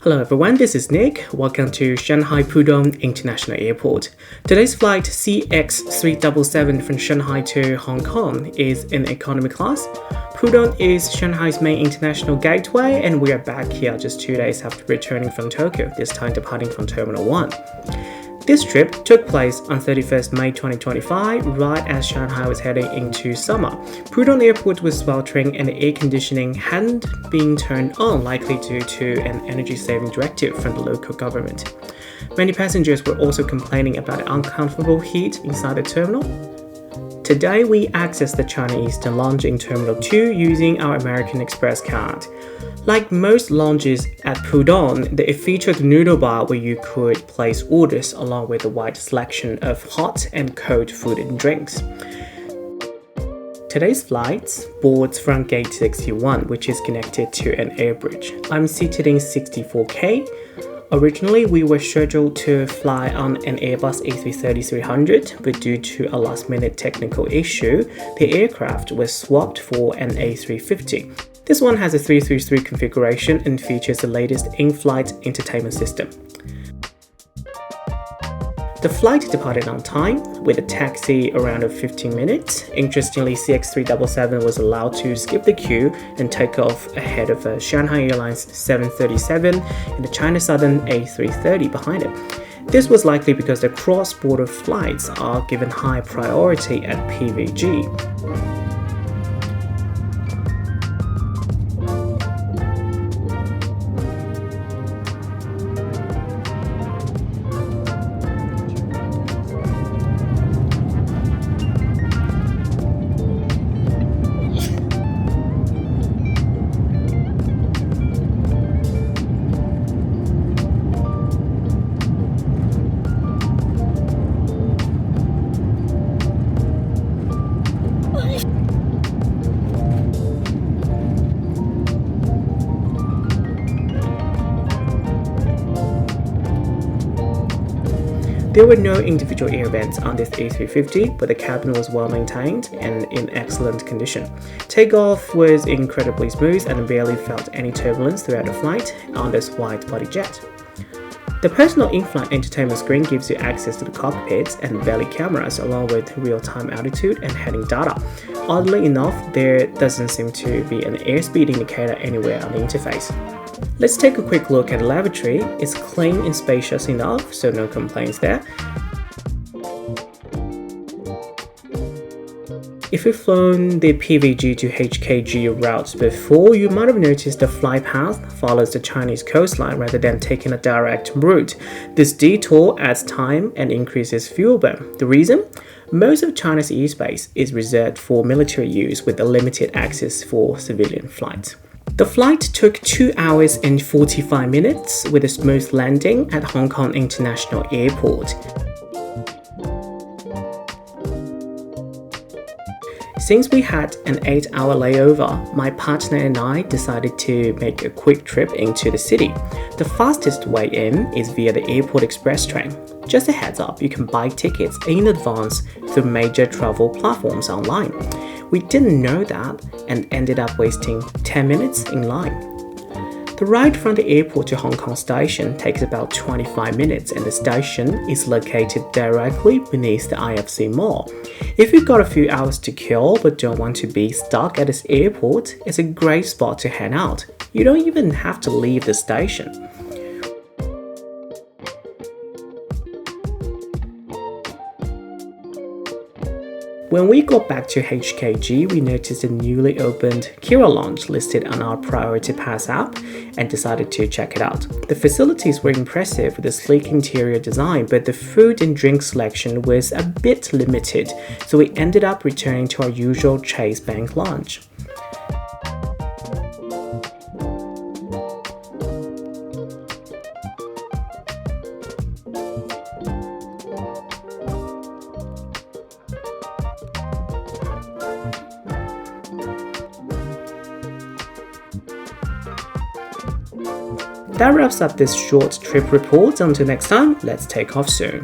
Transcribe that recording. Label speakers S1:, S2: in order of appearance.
S1: Hello everyone, this is Nick. Welcome to Shanghai Pudong International Airport. Today's flight CX377 from Shanghai to Hong Kong is in economy class. Pudong is Shanghai's main international gateway, and we are back here just 2 days after returning from Tokyo, this time departing from Terminal 1. This trip took place on 31st May 2025, right as Shanghai was heading into summer. Pudong Airport was sweltering and the air conditioning hadn't been turned on, likely due to an energy-saving directive from the local government. Many passengers were also complaining about the uncomfortable heat inside the terminal. Today, we accessed the China Eastern Lounge in Terminal 2 using our American Express card. Like most lounges at Pudong, it featured a noodle bar where you could place orders along with a wide selection of hot and cold food and drinks. Today's flight boards from gate 61, which is connected to an air bridge. I'm seated in 64K. Originally, we were scheduled to fly on an Airbus A350, but due to a last-minute technical issue, the aircraft was swapped for an A350. This one has a 333 configuration and features the latest in-flight entertainment system. The flight departed on time, with a taxi around 15 minutes. Interestingly, CX377 was allowed to skip the queue and take off ahead of Shanghai Airlines 737 and the China Southern A330 behind it. This was likely because the cross-border flights are given high priority at PVG. There were no individual air vents on this A350, but the cabin was well maintained and in excellent condition. Takeoff was incredibly smooth and barely felt any turbulence throughout the flight on this wide-body jet. The personal in-flight entertainment screen gives you access to the cockpit and belly cameras along with real-time altitude and heading data. Oddly enough, there doesn't seem to be an airspeed indicator anywhere on the interface. Let's take a quick look at the lavatory. It's clean and spacious enough, so no complaints there. If you've flown the PVG to HKG routes before, you might have noticed the flight path follows the Chinese coastline rather than taking a direct route. This detour adds time and increases fuel burn. The reason? Most of China's airspace is reserved for military use with a limited access for civilian flights. The flight took 2 hours and 45 minutes with a smooth landing at Hong Kong International Airport. Since we had an 8-hour layover, my partner and I decided to make a quick trip into the city. The fastest way in is via the airport express train. Just a heads up, you can buy tickets in advance through major travel platforms online. We didn't know that and ended up wasting 10 minutes in line. The ride from the airport to Hong Kong station takes about 25 minutes, and the station is located directly beneath the IFC Mall. If you've got a few hours to kill but don't want to be stuck at this airport, it's a great spot to hang out. You don't even have to leave the station. When we got back to HKG, we noticed a newly opened Kyra Lounge listed on our Priority Pass app and decided to check it out. The facilities were impressive with a sleek interior design, but the food and drink selection was a bit limited, so we ended up returning to our usual Chase Bank Lounge. That wraps up this short trip report. Until next time, let's take off soon.